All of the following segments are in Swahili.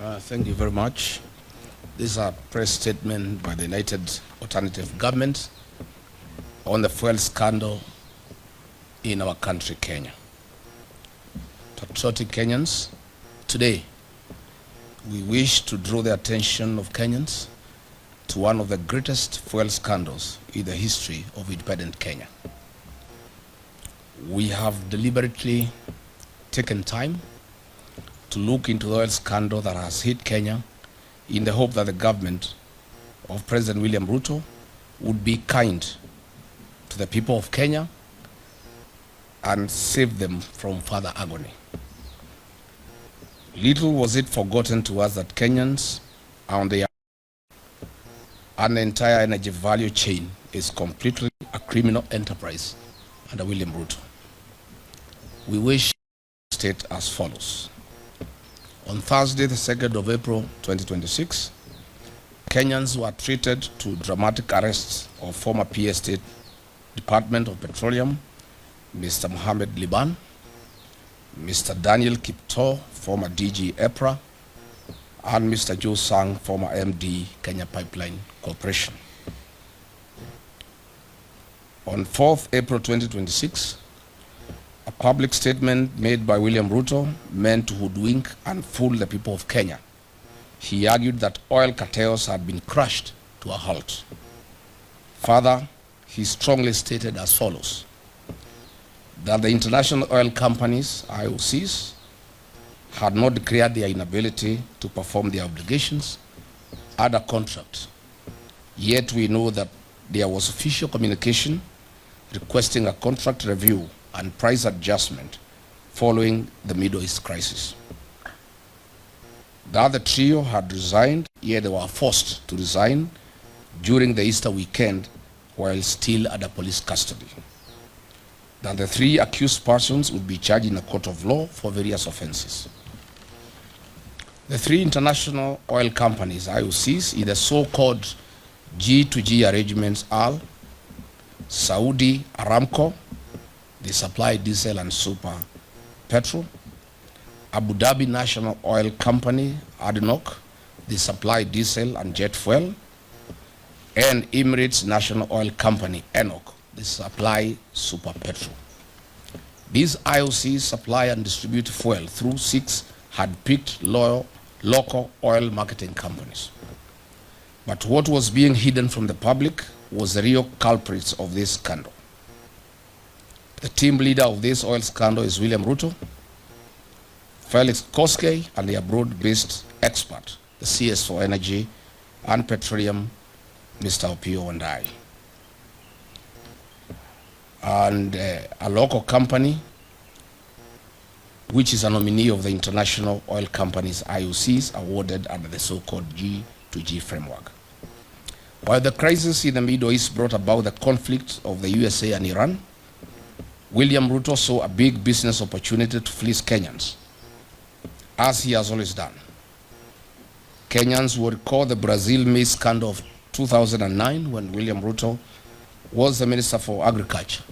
Thank you very much. This is a press statement by the United Alternative Government on the fuel scandal in our country, Kenya. Patriotic Kenyans, today we wish to draw the attention of Kenyans to one of the greatest fuel scandals in the history of independent Kenya. We have deliberately taken time to look into the oil scandal that has hit Kenya in the hope that the government of President William Ruto would be kind to the people of Kenya and save them from further agony. Little was it forgotten to us that Kenyans are on the and the entire energy value chain is completely a criminal enterprise under William Ruto. We wish to state as follows. On Thursday, the 2nd of April 2026, Kenyans were treated to dramatic arrests of former PS State Department of Petroleum, Mr. Mohamed Liban, Mr. Daniel Kipto, former DG EPRA, and Mr. Joe Sang, former MD, Kenya Pipeline Corporation. On 4th April 2026, a public statement made by William Ruto meant to hoodwink and fool the people of Kenya. He argued that oil cartels had been crushed to a halt. Further, he strongly stated as follows, that the international oil companies, IOCs, had not declared their inability to perform their obligations under contract. Yet we know that there was official communication requesting a contract review and price adjustment following the Middle East crisis. The other trio had resigned, yet they were forced to resign during the Easter weekend while still under police custody. That the three accused persons would be charged in a court of law for various offenses. The three international oil companies, IOCs, in the so-called G2G arrangements are Saudi Aramco, they supply diesel and super petrol. Abu Dhabi National Oil Company, ADNOC, they supply diesel and jet fuel. And Emirates National Oil Company, ENOC, they supply super petrol. These IOCs supply and distribute fuel through 6 hand-picked local oil marketing companies. But what was being hidden from the public was the real culprits of this scandal. The team leader of this oil scandal is William Ruto, Felix Koskei, and the abroad-based expert, the CS for Energy and Petroleum, Mr. Opiyo Wandayi. And a local company, which is a nominee of the international oil companies, IOCs, awarded under the so-called G2G framework. While the crisis in the Middle East brought about the conflict of the USA and Iran, William Ruto saw a big business opportunity to fleece Kenyans, as he has always done. Kenyans will recall the Brazil maize scandal of 2009 when William Ruto was the Minister for Agriculture,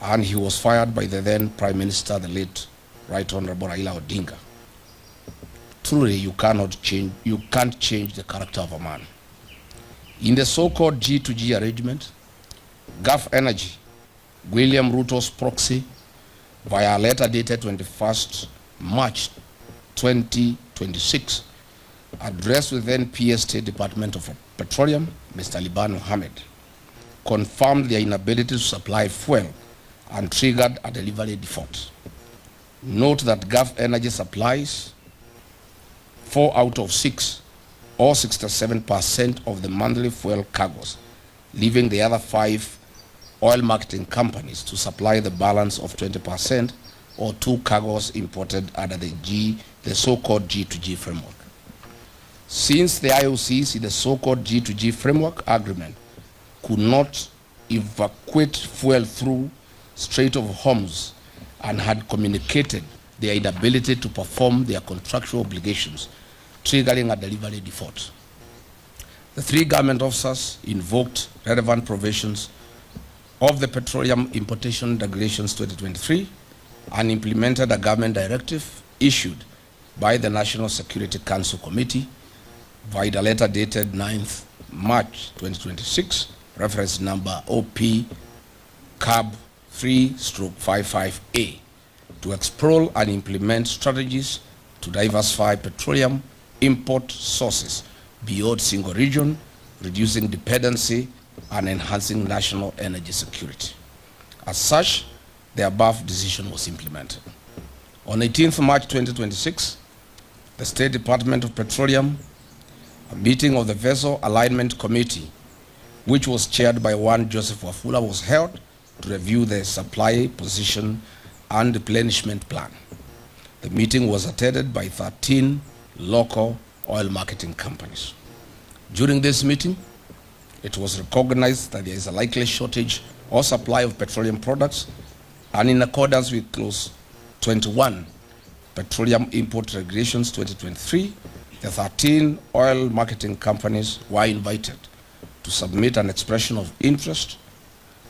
and he was fired by the then Prime Minister, the late Right Honorable Raila Odinga. Truly, you can't change the character of a man. In the so-called G2G arrangement, Gulf Energy, William Ruto's proxy, via a letter dated 21st March 2026, addressed with then PS State Department of Petroleum, Mr. Liban Mohamed, confirmed their inability to supply fuel and triggered a delivery default. Note that Gulf Energy supplies 4 out of 6, or 67% of the monthly fuel cargoes, leaving the other 5 oil marketing companies to supply the balance of 20%, or 2 cargoes imported under the so-called G2G framework. Since the IOCs in the so-called G2G framework agreement could not evacuate fuel through Strait of Hormuz and had communicated their inability to perform their contractual obligations, triggering a delivery default, the 3 government officers invoked relevant provisions of the Petroleum Importation Regulations 2023 and implemented a government directive issued by the National Security Council Committee via letter dated 9th March 2026, reference number OP CAB 3/55A, to explore and implement strategies to diversify petroleum import sources beyond single region, reducing dependency and enhancing national energy security. As such, the above decision was implemented. On 18th March 2026, the State Department of Petroleum, a meeting of the Vessel Alignment Committee, which was chaired by one Joseph Wafula, was held to review the supply position and replenishment plan. The meeting was attended by 13 local oil marketing companies. During this meeting, it was recognized that there is a likely shortage or supply of petroleum products, and in accordance with Clause 21, Petroleum Import Regulations 2023, the 13 oil marketing companies were invited to submit an expression of interest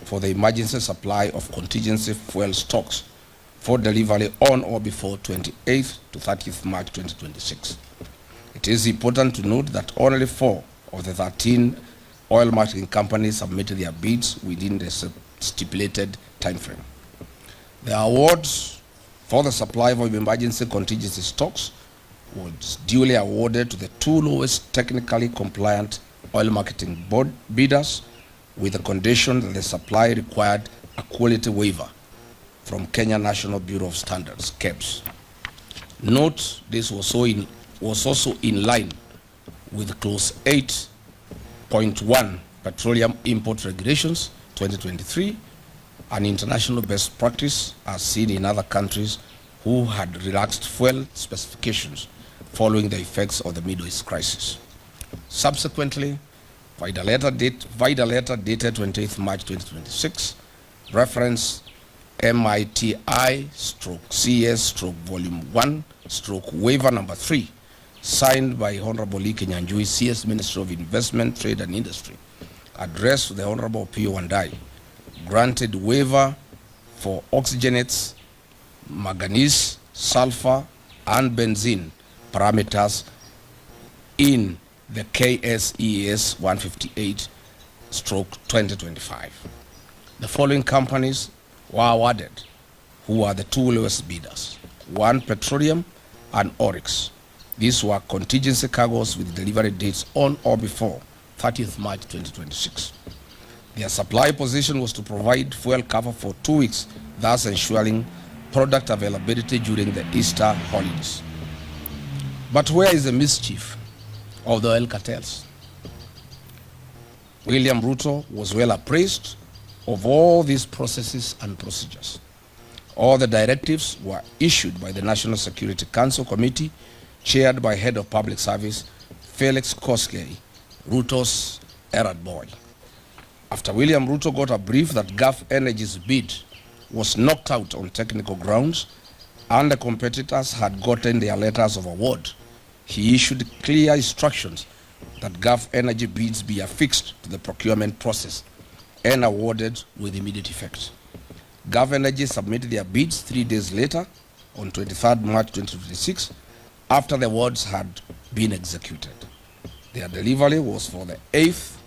for the emergency supply of contingency fuel stocks for delivery on or before 28th to 30th March 2026. It is important to note that only 4 of the 13 oil marketing companies submitted their bids within the stipulated timeframe. The awards for the supply of emergency contingency stocks was duly awarded to the 2 lowest technically compliant oil marketing board bidders, with the condition that the supply required a quality waiver from Kenya National Bureau of Standards, KEBS. Note, this was also in line with Clause 8.1 Petroleum Import Regulations 2023, an international best practice as seen in other countries who had relaxed fuel specifications following the effects of the Middle East crisis. Subsequently, via the letter dated 28th March 2026, reference MITI/CS/Volume 1/Waiver Number 3, signed by Honorable Lee Kinyanjui, CS Minister of Investment, Trade and Industry, addressed to the Honorable P. Wandai, granted waiver for oxygenates, manganese, sulfur, and benzene parameters in the KSES 158/2025. The following companies were awarded, who are the 2 lowest bidders: 1 Petroleum and Oryx. These were contingency cargoes with delivery dates on or before 30th March 2026. Their supply position was to provide fuel cover for 2 weeks, thus ensuring product availability during the Easter holidays. But where is the mischief of the oil cartels? William Ruto was well appraised of all these processes and procedures. All the directives were issued by the National Security Council Committee, chaired by Head of Public Service Felix Koskei, Ruto's errand boy. After William Ruto got a brief that Gulf Energy's bid was knocked out on technical grounds and the competitors had gotten their letters of award, he issued clear instructions that Gulf Energy bids be affixed to the procurement process and awarded with immediate effect. Gulf Energy submitted their bids 3 days later, on 23rd March 2026, after the awards had been executed. Their delivery was for the 8th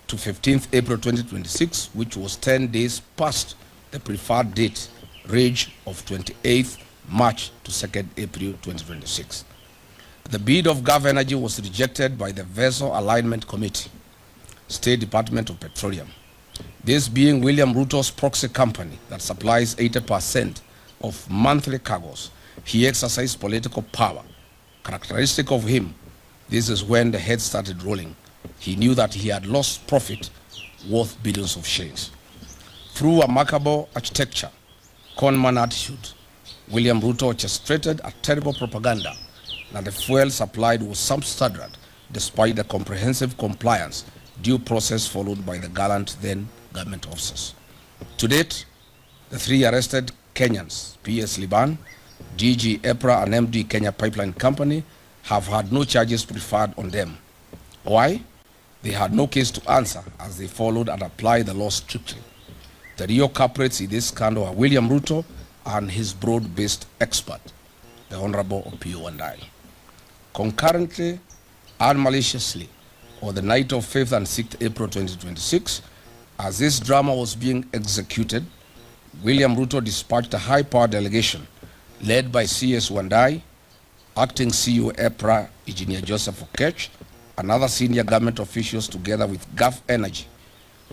to 15th April 2026, which was 10 days past the preferred date range of 28th March to 2nd April 2026. The bid of Gulf Energy was rejected by the Vessel Alignment Committee, State Department of Petroleum. This being William Ruto's proxy company that supplies 80% of monthly cargoes. He exercised political power. Characteristic of him, this is when the head started rolling. He knew that he had lost profit worth billions of shillings. Through a remarkable architecture, conman attitude, William Ruto orchestrated a terrible propaganda that the fuel supplied was substandard despite the comprehensive compliance due process followed by the gallant then government officers. To date, the 3 arrested Kenyans, PS Liban, DG EPRA and MD Kenya Pipeline Company, have had no charges preferred on them. Why? They had no case to answer as they followed and applied the law strictly. The real culprits in this scandal are William Ruto and his broad-based expert the Honorable Opiyo Wandayi. Concurrently and maliciously, on the night of 5th and 6th April 2026, as this drama was being executed, William Ruto dispatched a high-power delegation led by CS Wandayi, Acting CEO EPRA Engineer Joseph Okech, and other senior government officials together with Gulf Energy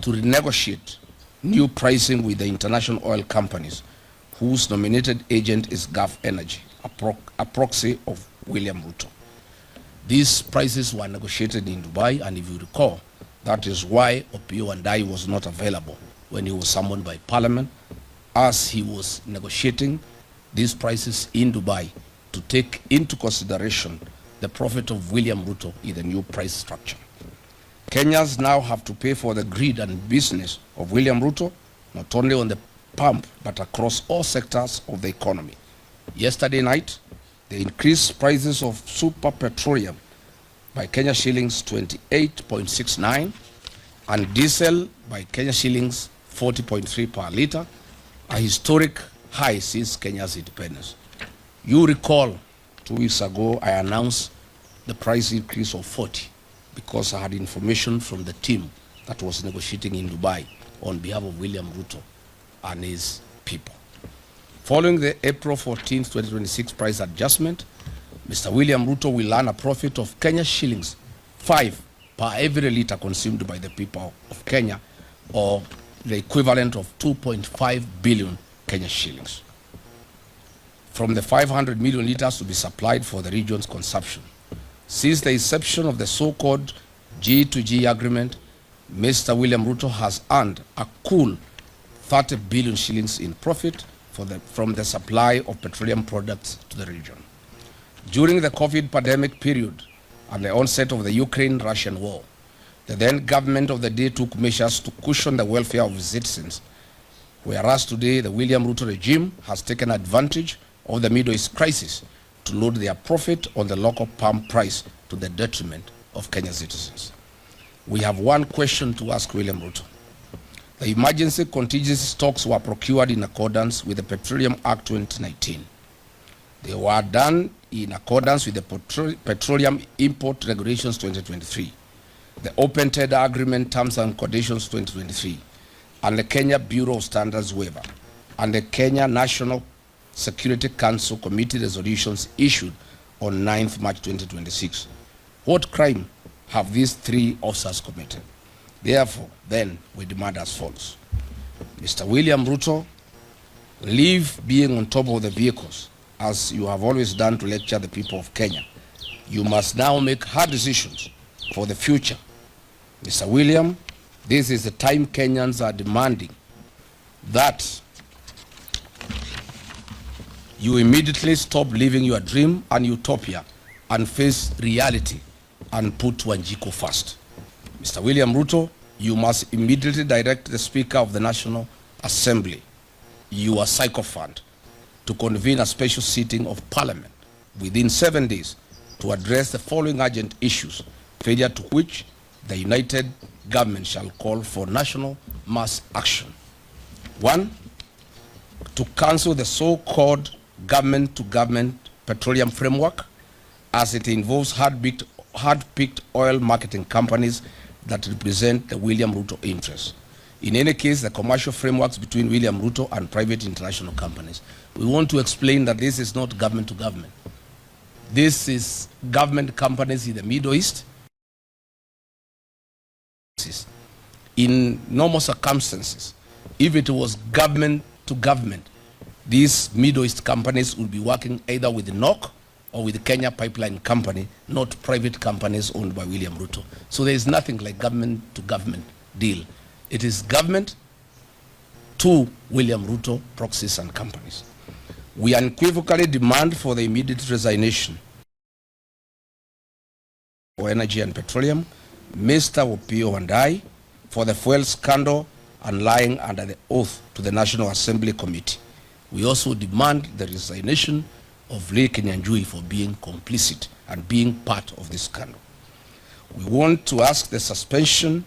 to renegotiate new pricing with the international oil companies whose nominated agent is Gulf Energy, a proxy of William Ruto. These prices were negotiated in Dubai, and if you recall, that is why Opiyo Wandayi was not available when he was summoned by Parliament, as he was negotiating these prices in Dubai to take into consideration the profit of William Ruto in the new price structure. Kenyans now have to pay for the greed and business of William Ruto, not only on the pump, but across all sectors of the economy. Yesterday night, they increased prices of super petroleum by Kenya shillings 28.69 and diesel by Kenya shillings 40.3 per litre, a historic high since Kenya's independence. You recall 2 weeks ago I announced the price increase of 40 because I had information from the team that was negotiating in Dubai on behalf of William Ruto and his people. Following the April 14, 2026 price adjustment, Mr. William Ruto will earn a profit of Kenya shillings 5 per every litre consumed by the people of Kenya, or the equivalent of 2.5 billion Kenya shillings, from the 500 million litres to be supplied for the region's consumption. Since the inception of the so-called G2G agreement, Mr. William Ruto has earned a cool 30 billion shillings in profit from the supply of petroleum products to the region. During the COVID pandemic period and the onset of the Ukraine-Russian war, the then government of the day took measures to cushion the welfare of its citizens, whereas today the William Ruto regime has taken advantage of the Middle East crisis to load their profit on the local palm price to the detriment of Kenyan citizens. We have one question to ask William Ruto. The emergency contingency stocks were procured in accordance with the Petroleum Act 2019. They were done in accordance with the Petroleum Import Regulations 2023, the Open Tender Agreement Terms and Conditions 2023, and the Kenya Bureau of Standards waiver, and the Kenya National Security Council Committee resolutions issued on 9th March 2026. What crime have these three officers committed? Therefore, then, we demand as follows. Mr. William Ruto, leave being on top of the vehicles, as you have always done to lecture the people of Kenya. You must now make hard decisions for the future. Mr. William, this is the time Kenyans are demanding that you immediately stop living your dream and utopia and face reality and put Wanjiku first. Mr. William Ruto, you must immediately direct the Speaker of the National Assembly, your sycophant, to convene a special sitting of Parliament within 7 days to address the following urgent issues, failure to which the united government shall call for national mass action. 1, to cancel the so-called government-to-government petroleum framework, as it involves hard-picked oil marketing companies that represent the William Ruto interests. In any case, the commercial frameworks between William Ruto and private international companies. We want to explain that this is not government to government. This is government companies in the Middle East. In normal circumstances, if it was government to government, these Middle East companies would be working either with NOC or with the Kenya Pipeline Company, not private companies owned by William Ruto. So there is nothing like government to government deal. It is government to William Ruto, proxies and companies. We unequivocally demand for the immediate resignation for energy and petroleum, Mr. Opiyo Wandayi, for the fuel scandal and lying under the oath to the National Assembly Committee. We also demand the resignation of Lee Kinyanjui for being complicit and being part of this scandal. We want to ask to suspend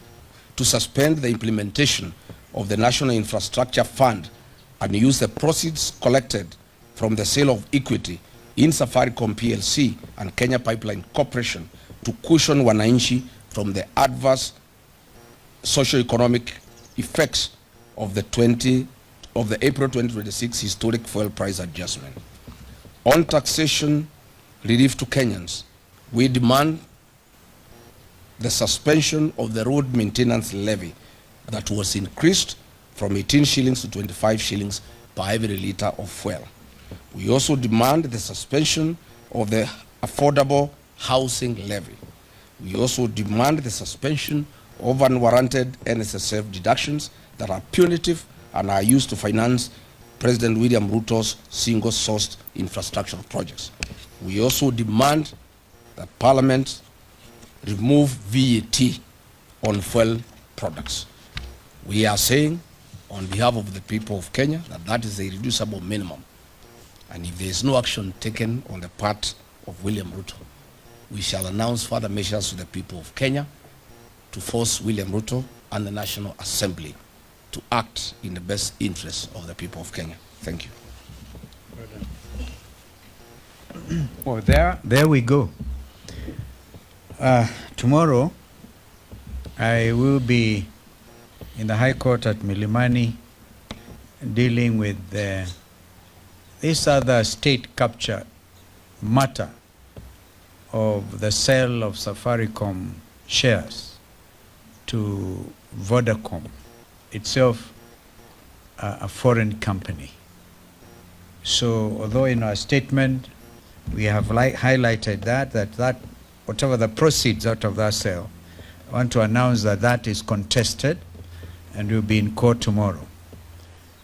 the implementation of the National Infrastructure Fund and use the proceeds collected from the sale of equity in Safaricom PLC and Kenya Pipeline Corporation to cushion wananchi from the adverse socio-economic effects of the April 2026 historic fuel price adjustment. On taxation relief to Kenyans, we demand the suspension of the road maintenance levy that was increased from 18 shillings to 25 shillings per every litre of fuel. We also demand the suspension of the affordable housing levy. We also demand the suspension of unwarranted NSSF deductions that are punitive and are used to finance President William Ruto's single-sourced infrastructure projects. We also demand that Parliament remove VAT on fuel products. We are saying on behalf of the people of Kenya that that is a reducible minimum. And if there is no action taken on the part of William Ruto, we shall announce further measures to the people of Kenya to force William Ruto and the National Assembly to act in the best interest of the people of Kenya. Thank you. Well, there we go. Tomorrow, I will be in the High Court at Milimani dealing with this other state capture matter of the sale of Safaricom shares to Vodacom, itself a foreign company. So although in our statement we have highlighted that whatever the proceeds out of that sale, I want to announce that that is contested and will be in court tomorrow.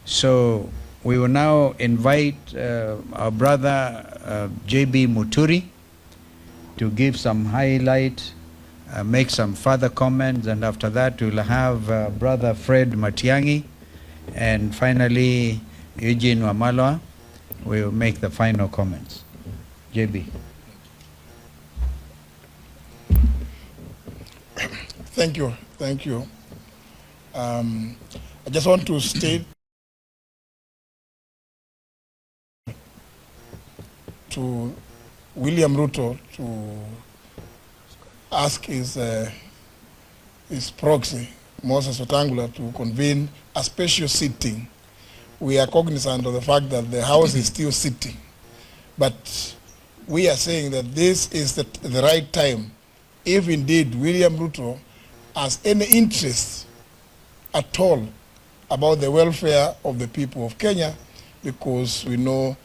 So we will now invite our brother JB Muturi to give some highlight, make some further comments, and after that we'll have brother Fred Matiang'i, and finally Eugene Wamalwa will make the final comments. JB. Thank you. Thank you. I just want to state to William Ruto to ask his proxy, Moses Wetangula, to convene a special sitting. We are cognizant of the fact that the House is still sitting, but we are saying that this is the right time, if indeed William Ruto has any interest at all about the welfare of the people of Kenya, because we know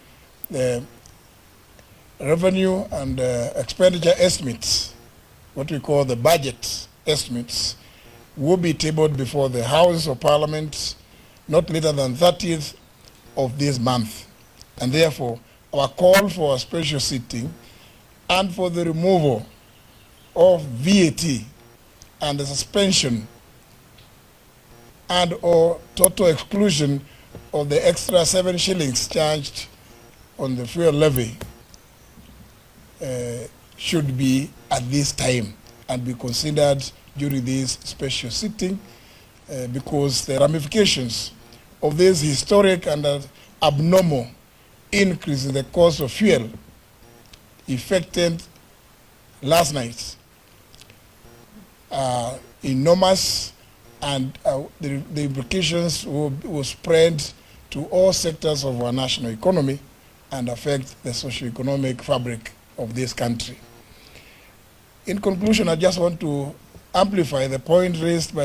the revenue and expenditure estimates, what we call the budget estimates, will be tabled before the House of Parliament not later than 30th of this month. And therefore, our call for a special sitting and for the removal of VAT and the suspension and or total exclusion of the extra 7 shillings charged on the fuel levy should be at this time and be considered during this special sitting because the ramifications of this historic and abnormal increase in the cost of fuel effected last night are enormous, and the implications will spread to all sectors of our national economy and affect the socio-economic fabric of this country. In conclusion, I just want to amplify the point raised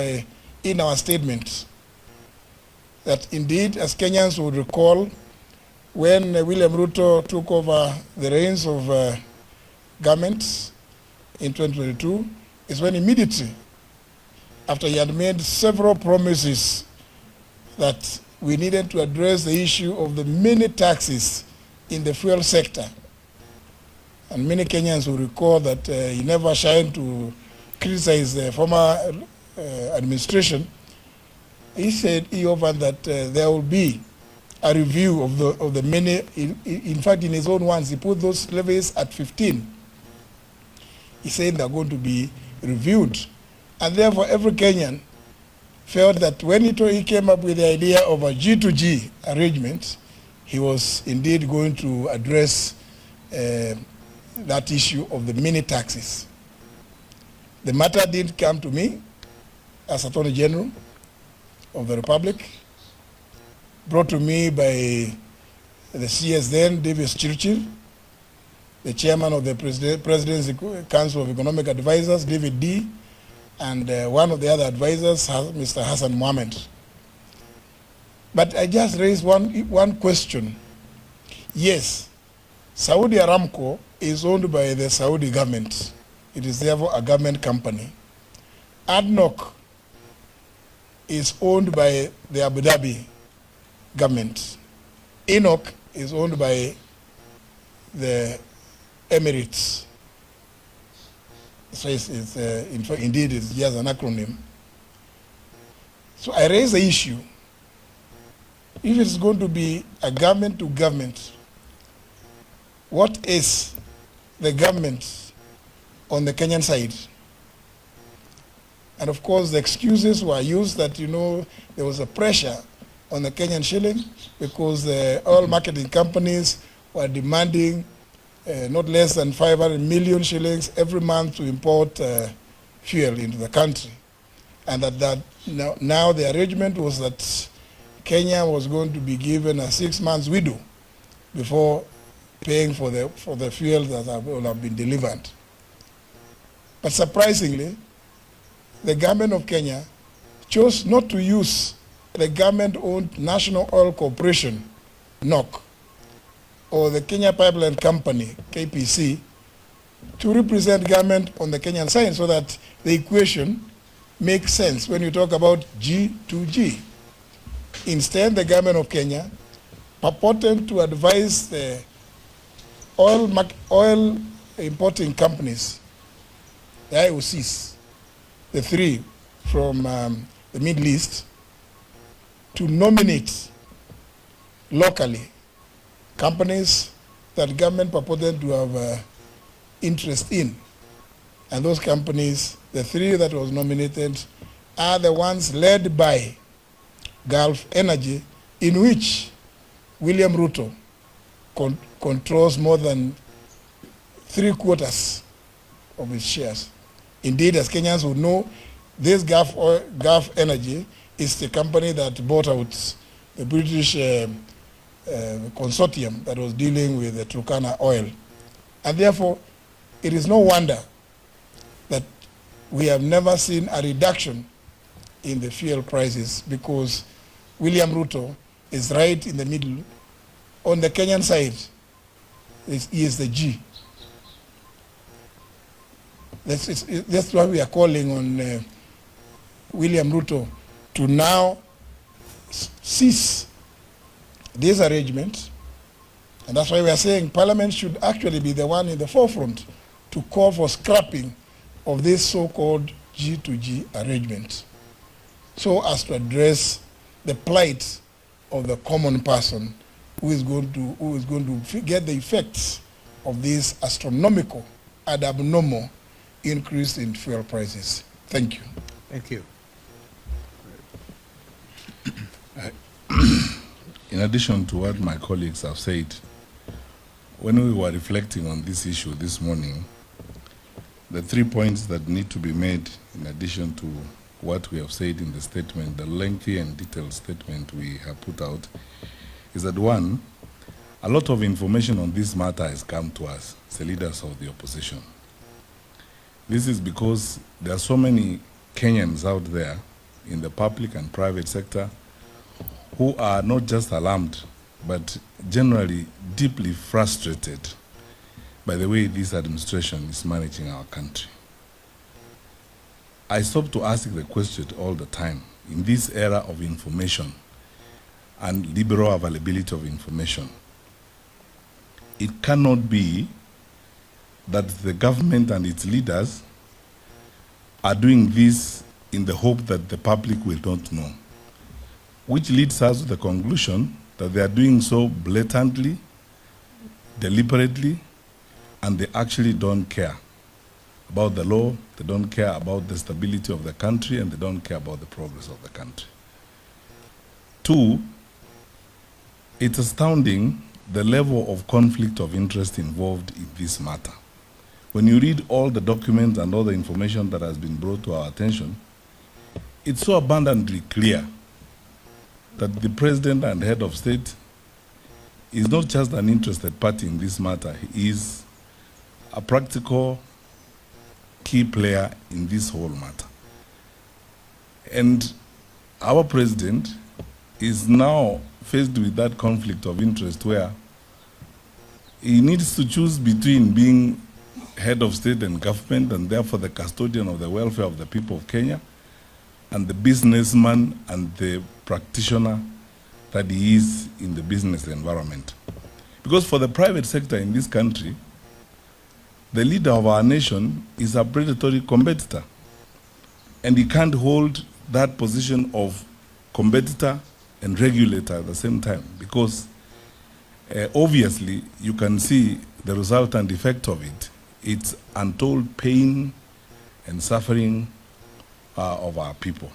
in our statement that indeed, as Kenyans would recall, when William Ruto took over the reins of government in 2022, is when immediately after he had made several promises that we needed to address the issue of the many taxes in the fuel sector. And many Kenyans will recall that he never shied to criticize the former administration. He said he offered that there will be a review of the many. In fact, in his own words, he put those levies at 15. He said they're going to be reviewed. And therefore, every Kenyan felt that when he came up with the idea of a G2G arrangement, he was indeed going to address that issue of the mini taxes. The matter didn't come to me as Attorney General of the Republic, brought to me by the CS then, Davis Chirchir, the chairman of the Presidency Council of Economic Advisors, David D., and one of the other advisors, Mr. Hassan Mohamed. But I just raised one question. Yes, Saudi Aramco is owned by the Saudi government. It is therefore a government company. ADNOC is owned by the Abu Dhabi government. ENOC is owned by the Emirates. So indeed, it's just an acronym. So I raise the issue. If it's going to be a government to government, what is the government on the Kenyan side? And of course, the excuses were used that, there was a pressure on the Kenyan shilling because the oil marketing companies were demanding not less than 500 million shillings every month to import fuel into the country. And that now the arrangement was that Kenya was going to be given a 6 months window before paying for the fuel that will have been delivered. But surprisingly, the government of Kenya chose not to use the government-owned National Oil Corporation, NOC, or the Kenya Pipeline Company, KPC, to represent government on the Kenyan side so that the equation makes sense when you talk about G to G. Instead, the government of Kenya purported to advise the oil importing companies, the IOCs, the three from the Middle East, to nominate locally companies that government purported to have interest in. And those companies, the three that was nominated, are the ones led by Gulf Energy, in which William Ruto controls more than 3/4 of his shares. Indeed, as Kenyans would know, this Gulf Energy is the company that bought out the British consortium that was dealing with the Turkana oil. And therefore, it is no wonder that we have never seen a reduction in the fuel prices, because William Ruto is right in the middle. On the Kenyan side, he is the G. That's why we are calling on William Ruto to now cease this arrangement. And that's why we are saying Parliament should actually be the one in the forefront to call for scrapping of this so-called G2G arrangement, so as to address the plight of the common person who is going to get the effects of this astronomical and abnormal increase in fuel prices. Thank you. Thank you. In addition to what my colleagues have said, when we were reflecting on this issue this morning, the 3 points that need to be made in addition to what we have said in the statement, the lengthy and detailed statement we have put out, is that one, a lot of information on this matter has come to us, the leaders of the opposition. This is because there are so many Kenyans out there in the public and private sector who are not just alarmed, but generally deeply frustrated by the way this administration is managing our country. I stop to ask the question all the time, in this era of information and liberal availability of information, it cannot be that the government and its leaders are doing this in the hope that the public will not know, which leads us to the conclusion that they are doing so blatantly, deliberately, and they actually don't care about the law, they don't care about the stability of the country, and they don't care about the progress of the country. Two, it's astounding the level of conflict of interest involved in this matter. When you read all the documents and all the information that has been brought to our attention, it's so abundantly clear that the president and head of state is not just an interested party in this matter. He is a practical key player in this whole matter. And our president is now faced with that conflict of interest where he needs to choose between being head of state and government and therefore the custodian of the welfare of the people of Kenya and the businessman and the practitioner that he is in the business environment. Because for the private sector in this country, the leader of our nation is a predatory competitor. And he can't hold that position of competitor and regulator at the same time because obviously you can see the resultant effect of it. It's untold pain and suffering of our people.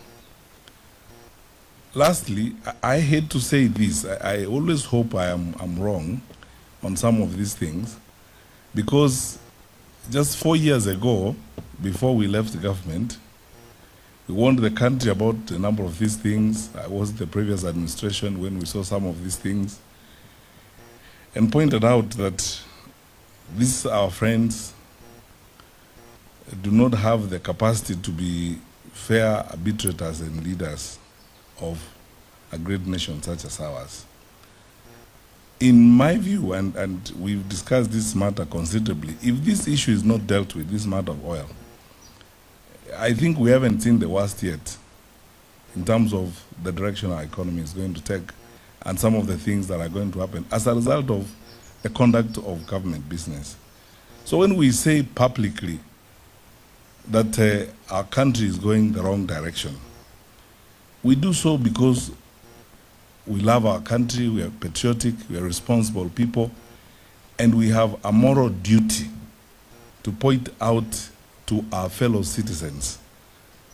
Lastly, I hate to say this. I always hope I'm wrong on some of these things because just 4 years ago, before we left the government, we warned the country about a number of these things. I was the previous administration when we saw some of these things and pointed out that these our friends do not have the capacity to be fair arbitrators and leaders of a great nation such as ours. In my view, and we've discussed this matter considerably, if this issue is not dealt with, this matter of oil, I think we haven't seen the worst yet in terms of the direction our economy is going to take and some of the things that are going to happen as a result of the conduct of government business. So when we say publicly that our country is going the wrong direction, we do so because we love our country, we are patriotic, we are responsible people, and we have a moral duty to point out to our fellow citizens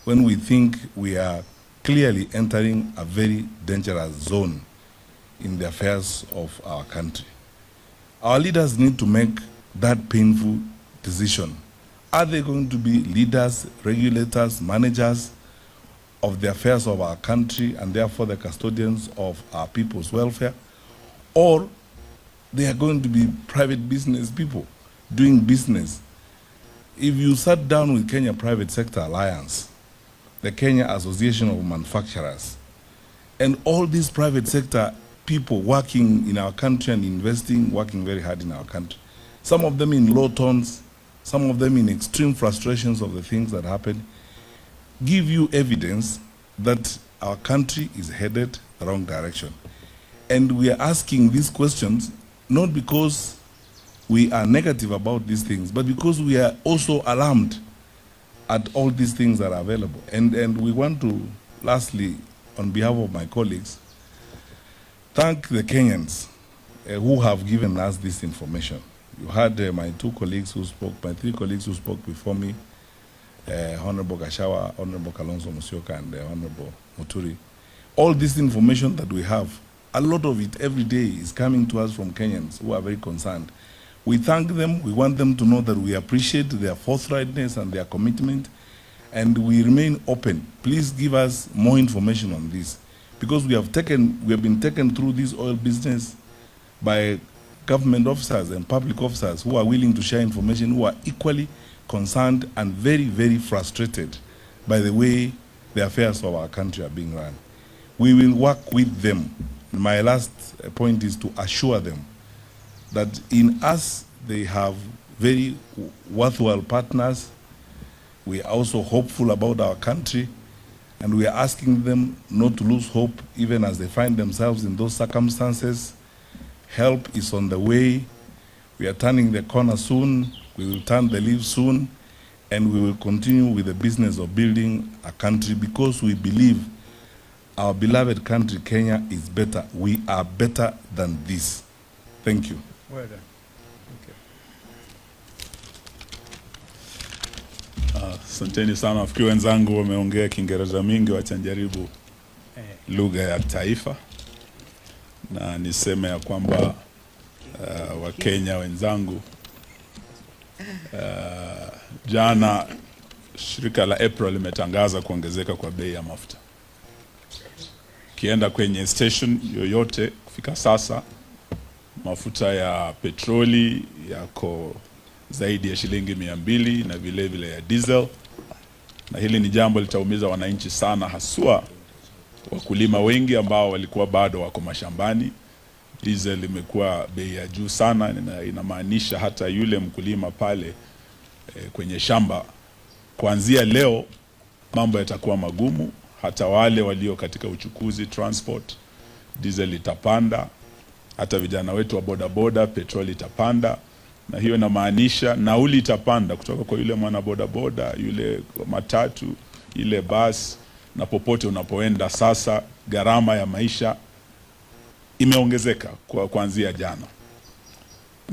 when we think we are clearly entering a very dangerous zone in the affairs of our country. Our leaders need to make that painful decision. Are they going to be leaders, regulators, managers of the affairs of our country and therefore the custodians of our people's welfare? Or they are going to be private business people doing business? If you sat down with Kenya Private Sector Alliance, the Kenya Association of Manufacturers, and all these private sector people working in our country and investing, working very hard in our country, some of them in low tones, some of them in extreme frustrations of the things that happen, give you evidence that our country is headed the wrong direction. And we are asking these questions not because we are negative about these things, but because we are also alarmed at all these things that are available. And we want to, lastly, on behalf of my colleagues, thank the Kenyans who have given us this information. You had my three colleagues who spoke before me, Honorable Gashawa, Honorable Kalonzo Musyoka, and Honorable Muturi. All this information that we have, a lot of it every day is coming to us from Kenyans who are very concerned. We thank them. We want them to know that we appreciate their forthrightness and their commitment, and we remain open. Please give us more information on this, because we have been taken through this oil business by government officers and public officers who are willing to share information, who are equally concerned and very, very frustrated by the way the affairs of our country are being run. We will work with them. My last point is to assure them that in us they have very worthwhile partners. We are also hopeful about our country, and we are asking them not to lose hope even as they find themselves in those circumstances. Help is on the way. We are turning the corner soon. We will turn the leaf soon, and we will continue with the business of building a country because we believe our beloved country, Kenya, is better. We are better than this. Thank you. Well done. Asanteni sana. Nafikiri wenzangu wameongea Kiingereza mingi, wacha nijaribu lugha ya taifa, na niseme ya kwamba Wakenya wenzangu, jana shirika la April limetangaza kuongezeka kwa bei ya mafuta. Kienda kwenye station yoyote kufika sasa, mafuta ya petroli yako zaidi ya shilingi 200 na vile vile ya diesel, na hili ni jambo litaumiza wananchi sana, haswa wakulima wengi ambao walikuwa bado wako mashambani. Diesel imekuwa bei ya juu sana, na inamaanisha hata yule mkulima pale kwenye shamba, kuanzia leo mambo yatakuwa magumu. Hata wale walio katika uchukuzi, transport, diesel itapanda. Hata vijana wetu wa bodaboda, petroli itapanda, na hiyo inamaanisha nauli itapanda kutoka kwa yule mwana bodaboda, yule matatu, ile bus, na popote unapoenda. Sasa gharama ya maisha imeongezeka kuanzia jana,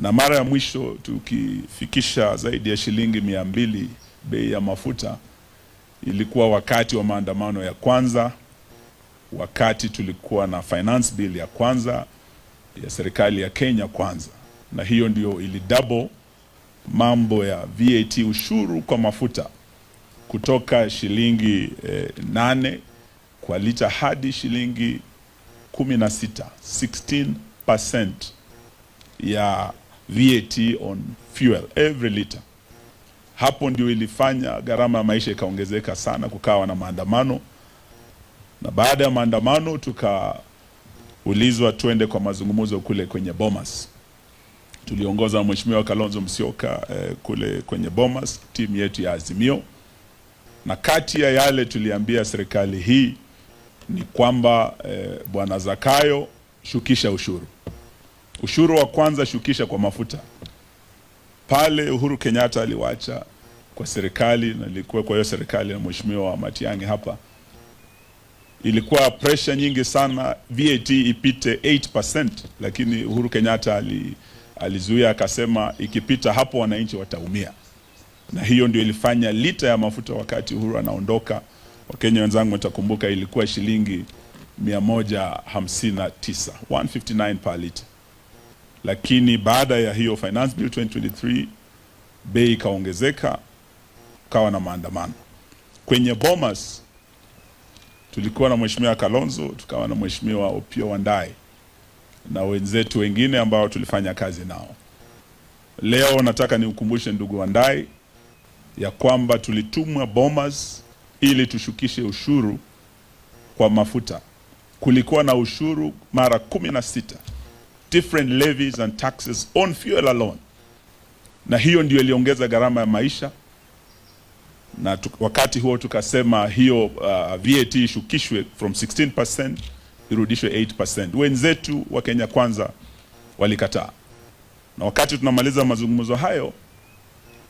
na mara ya mwisho tukifikisha zaidi ya shilingi 200 bei ya mafuta ilikuwa wakati wa maandamano ya kwanza, wakati tulikuwa na finance bill ya kwanza ya serikali ya Kenya kwanza, na hiyo ndio ili double mambo ya VAT, ushuru kwa mafuta, kutoka shilingi 8 kwa lita hadi shilingi 16, 16% ya VAT on fuel every liter. Hapo ndio ilifanya gharama ya maisha ikaongezeka sana, kukawa na maandamano, na baada ya maandamano tukaulizwa twende kwa mazungumzo kule kwenye Bomas. Tuliongoza Mheshimiwa Kalonzo Musyoka kule kwenye Bomas, timu yetu ya Azimio, na kati ya yale tuliambia serikali hii ni kwamba Bwana Zakayo, shukisha ushuru. Ushuru wa kwanza shukisha kwa mafuta. Pale Uhuru Kenyatta aliwacha kwa serikali, na ilikuwa kwa hiyo serikali na Mheshimiwa Matiang'i hapa, ilikuwa pressure nyingi sana VAT ipite 8%, lakini Uhuru Kenyatta alizuia, akasema ikipita hapo wananchi wataumia. Na hiyo ndio ilifanya lita ya mafuta wakati Uhuru anaondoka, Wakenya wenzangu mtakumbuka, ilikuwa shilingi 159, 159 per liter. Lakini baada ya hiyo finance bill 2023 bei ikaongezeka, kawa na maandamano. Kwenye Bomas tulikuwa na Mheshimiwa Kalonzo, tukawa na Mheshimiwa Opiyo Wandayi na wenzetu wengine ambao tulifanya kazi nao. Leo nataka niukumbushe ndugu Wandayi ya kwamba tulitumwa Bomas ili tushukishe ushuru kwa mafuta. Kulikuwa na ushuru mara 16, different levies and taxes on fuel alone, na hiyo ndio iliongeza gharama ya maisha. Na wakati huo tukasema hiyo VAT ishukishwe from 16% irudishwe 8%. Wenzetu wa Kenya Kwanza walikataa, na wakati tunamaliza mazungumzo hayo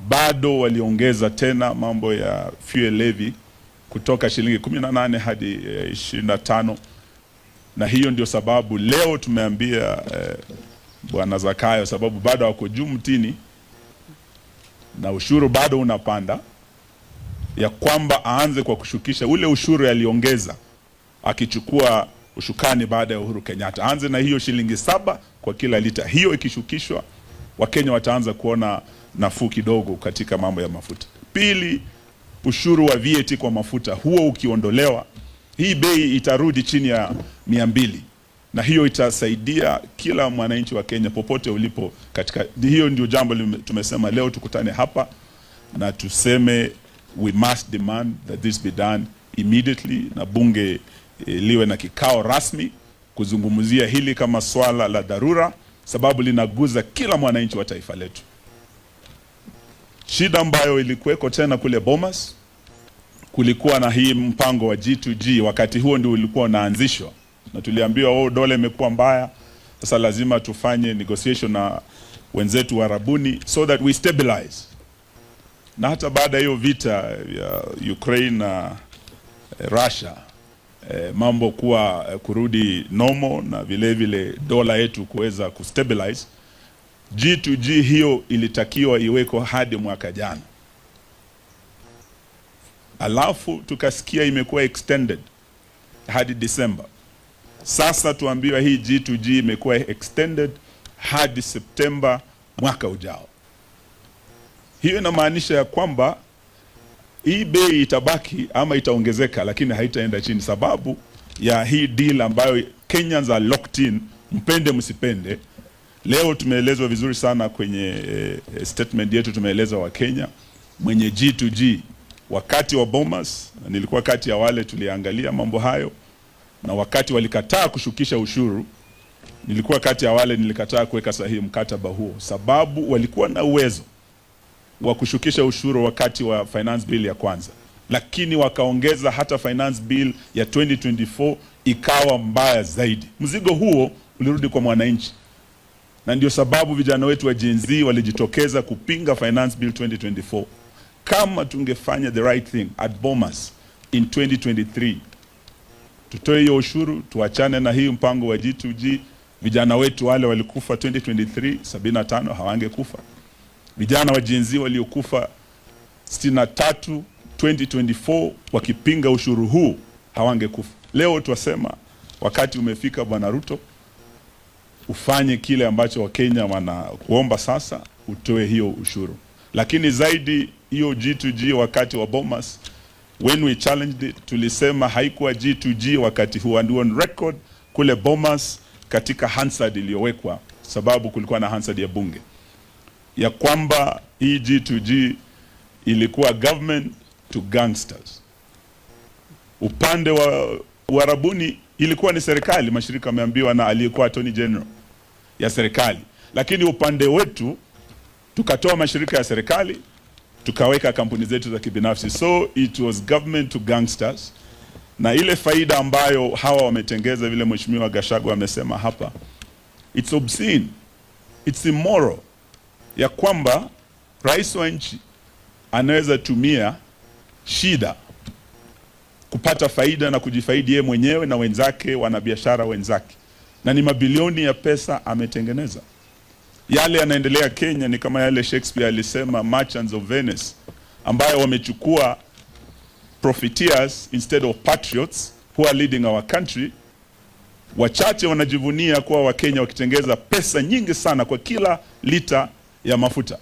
bado waliongeza tena mambo ya fuel levy kutoka shilingi 18 hadi 25. Na hiyo ndio sababu leo tumeambia Bwana Zakayo, sababu bado wako juu mtini na ushuru bado unapanda, ya kwamba aanze kwa kushukisha ule ushuru aliongeza akichukua ushukani baada ya Uhuru Kenyatta. Aanze na hiyo shilingi 7 kwa kila lita. Hiyo ikishukishwa, Wakenya wataanza kuona nafuu kidogo katika mambo ya mafuta. Pili, ushuru wa VAT kwa mafuta, huo ukiondolewa, hii bei itarudi chini ya 200, na hiyo itasaidia kila mwananchi wa Kenya popote ulipo katika. Hiyo ndio jambo tumesema leo tukutane hapa na tuseme we must demand that this be done immediately, na bunge liwe na kikao rasmi kuzungumzia hili kama swala la dharura, sababu linaguza kila mwananchi wa taifa letu. Shida ambayo ilikuweko tena kule Bomas, kulikuwa na hii mpango wa G2G. Wakati huo ndio ulikuwa unaanzishwa, na tuliambiwa dola imekuwa mbaya, sasa lazima tufanye negotiation na wenzetu wa Arabuni so that we stabilize. Na hata baada ya hiyo vita ya Ukraine na Russia, mambo kuwa kurudi normal na vile vile dola yetu kuweza kustabilize, G2G hiyo ilitakiwa iweko hadi mwaka jana. Alafu tukasikia imekuwa extended hadi December. Sasa tuambiwa hii G2G imekuwa extended hadi Septemba mwaka ujao. Hiyo inamaanisha ya kwamba hii bei itabaki ama itaongezeka, lakini haitaenda chini, sababu ya hii deal ambayo Kenyans are locked in, mpende msipende. Leo tumeelezwa vizuri sana kwenye statement yetu, tumeelezwa wa Kenya mwenye G2G wakati wa Bomas, nilikuwa kati ya wale tuliangalia mambo hayo, na wakati walikataa kushukisha ushuru, nilikuwa kati ya wale nilikataa kuweka sahihi mkataba huo, sababu walikuwa na uwezo wa kushukisha ushuru wakati wa finance bill ya kwanza, lakini wakaongeza hata finance bill ya 2024 ikawa mbaya zaidi. Mzigo huo ulirudi kwa mwananchi, na ndio sababu vijana wetu wa Gen Z walijitokeza kupinga finance bill 2024. Kama tungefanya the right thing at Bomas in 2023, tutoe hiyo ushuru, tuachane na hii mpango wa G2G, vijana wetu wale walikufa 2023 75 hawangekufa. Vijana wa Gen Z waliokufa 63 2024 wakipinga ushuru huu hawangekufa. Leo tuwasema wakati umefika, Bwana Ruto, ufanye kile ambacho Wakenya wanakuomba sasa, utoe hiyo ushuru. Lakini zaidi hiyo G2G wakati wa Bomas, when we challenged it, tulisema haikuwa G2G wakati huo, and on record kule Bomas katika Hansard iliyowekwa, sababu kulikuwa na Hansard ya bunge, ya kwamba hii G2G ilikuwa government to gangsters. Upande wa Uarabuni ilikuwa ni serikali, mashirika yameambiwa na aliyekuwa Attorney General ya serikali, lakini upande wetu tukatoa mashirika ya serikali tukaweka kampuni zetu za kibinafsi, so it was government to gangsters. Na ile faida ambayo hawa wametengeza, vile Mheshimiwa Gachagua amesema hapa, it's obscene, it's immoral, ya kwamba rais wa nchi anaweza tumia shida kupata faida na kujifaidi yeye mwenyewe na wenzake, wanabiashara wenzake, na ni mabilioni ya pesa ametengeneza. Yale yanaendelea Kenya ni kama yale Shakespeare alisema Merchants of Venice, ambayo wamechukua profiteers instead of patriots who are leading our country. Wachache wanajivunia kuwa Wakenya wakitengeza pesa nyingi sana kwa kila lita ya mafuta,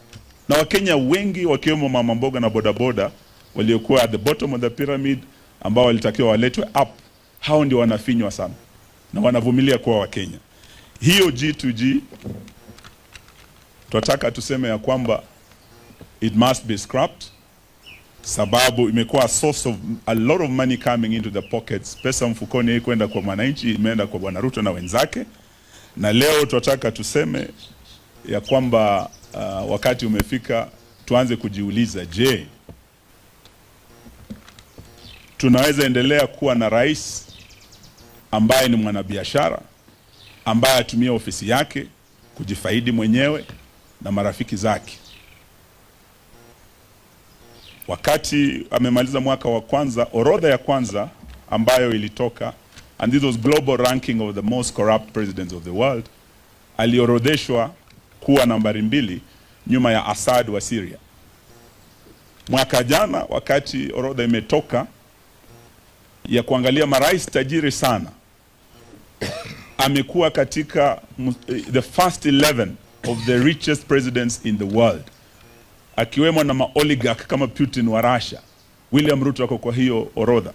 na Wakenya wengi wakiwemo mama mboga na bodaboda waliokuwa at the bottom of the pyramid, ambao walitakiwa waletwe up, hao ndio wanafinywa sana na wanavumilia kuwa Wakenya. Hiyo G2G tunataka tuseme ya kwamba it must be scrapped, sababu imekuwa a source of a lot of money coming into the pockets. Pesa mfukoni hii kwenda kwa mwananchi imeenda kwa Bwana Ruto na wenzake. Na leo tunataka tuseme ya kwamba wakati umefika tuanze kujiuliza, je, tunaweza endelea kuwa na rais ambaye ni mwanabiashara, ambaye atumia ofisi yake kujifaidi mwenyewe na marafiki zake? Wakati amemaliza mwaka wa kwanza, orodha ya kwanza ambayo ilitoka, and this was global ranking of the most corrupt presidents of the world, aliorodheshwa kuwa nambari 2 nyuma ya Assad wa Syria. Mwaka jana wakati orodha imetoka ya kuangalia marais tajiri sana, amekuwa katika the first 11 of the richest presidents in the world, akiwemo na maoligarch kama Putin wa Russia. William Ruto ako kwa hiyo orodha.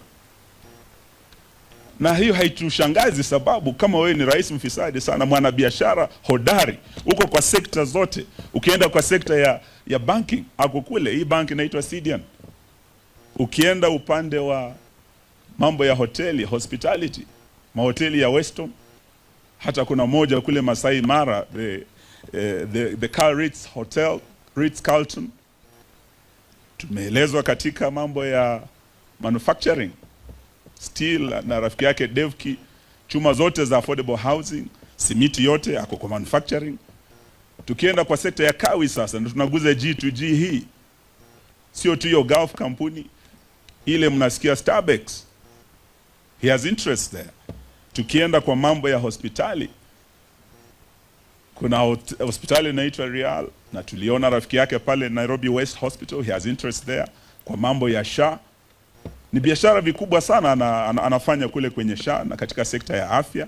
Na hiyo haitushangazi, sababu kama wewe ni rais mfisadi sana, mwanabiashara hodari, uko kwa sekta zote. Ukienda kwa sekta ya banking, ako kule, hii bank inaitwa Sidian. Ukienda upande wa mambo ya hoteli, hospitality, mahoteli ya Weston, hata kuna moja kule Masai Mara, the Carl Ritz Hotel, Ritz Carlton. Tumeelezwa katika mambo ya manufacturing, steel na rafiki yake Devki, chuma zote za affordable housing, simiti yote ako kwa manufacturing. Tukienda kwa sekta ya kawi sasa, ndio tunaguza G2G hii. Sio tu hiyo Gulf kampuni ile mnasikia Starbucks, he has interest there. Tukienda kwa mambo ya hospitali, kuna hospitali inaitwa Real, na tuliona rafiki yake pale Nairobi West Hospital, he has interest there. Kwa mambo ya SHA, ni biashara vikubwa sana anafanya kule kwenye SHA. Na katika sekta ya afya,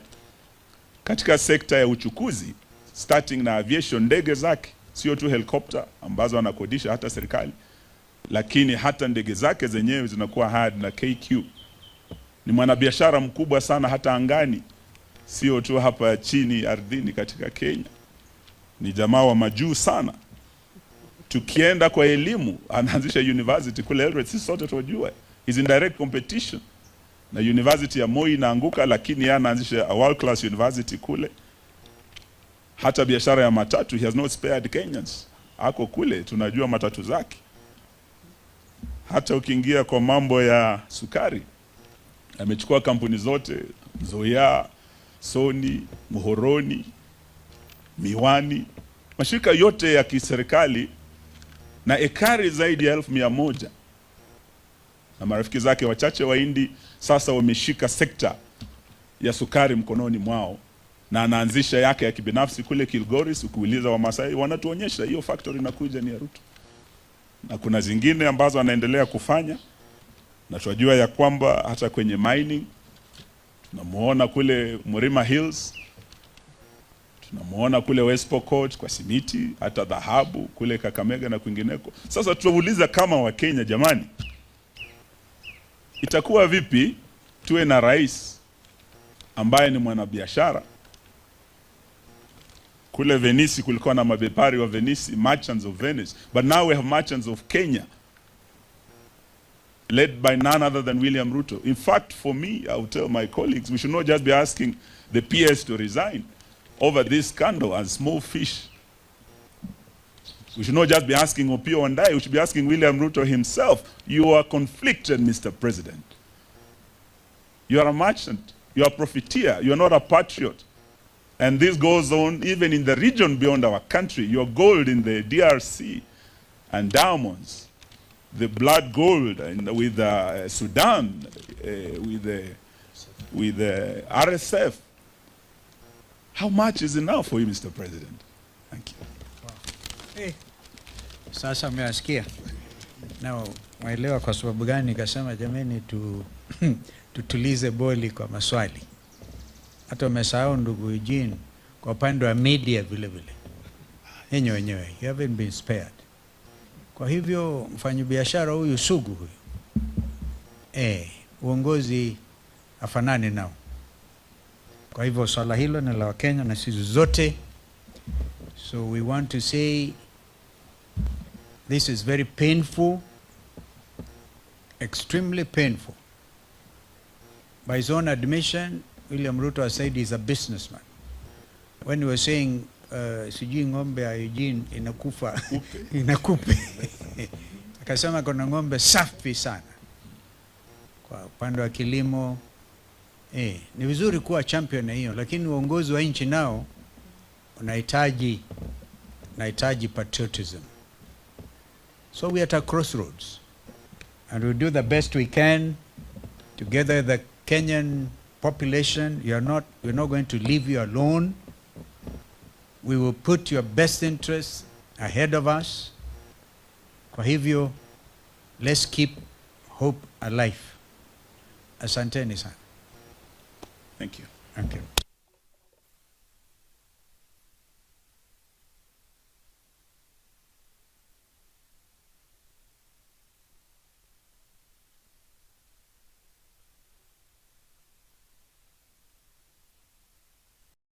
katika sekta ya uchukuzi, starting na aviation, ndege zake sio tu helicopter ambazo anakodisha hata serikali, lakini hata ndege zake zenyewe zinakuwa hard na KQ. Ni mwanabiashara mkubwa sana hata angani, sio tu hapa chini ardhini katika Kenya. Ni jamaa wa majuu sana. Tukienda kwa elimu, anaanzisha university kule Eldoret, sisi sote tunajua. Is in direct competition na university ya Moi inaanguka, lakini yeye anaanzisha a world class university kule. Hata biashara ya matatu, he has not spared Kenyans. Ako kule, tunajua matatu zake. Hata ukiingia kwa mambo ya sukari, amechukua kampuni zote, Zoya, Sony, Muhoroni, Miwani, mashirika yote ya kiserikali, na ekari zaidi ya 1,100. Na marafiki zake wachache wa Hindi sasa wameshika sekta ya sukari mkononi mwao, na anaanzisha yake ya kibinafsi kule Kilgoris. Ukiuliza Wamasai wanatuonyesha hiyo factory inakuja ni ya Ruto, na kuna zingine ambazo anaendelea kufanya. Na tunajua ya kwamba hata kwenye mining tunamuona kule Murima Hills, tunamuona kule West Pokot kwa simiti, hata dhahabu kule Kakamega na kwingineko. Sasa tunauliza kama Wakenya, jamani, itakuwa vipi tuwe na rais ambaye ni mwanabiashara? Kule Venice kulikuwa na mabepari wa Venice, merchants of Venice, but now we have merchants of Kenya led by none other than William Ruto. In fact, for me, I will tell my colleagues, we should not just be asking the PS to resign over this scandal as small fish. We should not just be asking Opiyo Wandayi, we should be asking William Ruto himself. You are conflicted, Mr. President. You are a merchant, you are a profiteer, you are not a patriot. And this goes on even in the region beyond our country. Your gold in the DRC and diamonds, the blood gold with Sudan, with the RSF. How much is enough for you, Mr. President? Thank you. Hey, sasa mmeasikia na waelewa kwa sababu gani nikasema jameni tutulize boli kwa maswali. Hata umesahau ndugu Eugene kwa upande wa media vile vile. Wenyewe, you haven't been spared. Kwa hivyo mfanyabiashara huyu sugu huyu, uongozi afanani nao. Kwa hivyo swala hilo ni la Wakenya na sisi zote. So we want to say this is very painful, extremely painful. By his own admission, William Ruto has said he's a businessman. When he was saying sijui ng'ombe ya Eugene inakufa inakupe, akasema kuna ng'ombe safi sana kwa upande wa kilimo. Ni vizuri kuwa champion na hiyo, lakini uongozi wa nchi nao unahitaji patriotism. So we are at a crossroads, and we'll do the best we can together. The Kenyan population, we're not going to leave you alone. We will put your best interests ahead of us. Kwa hivyo, let's keep hope alive. Asanteni sana. Thank you. Okay.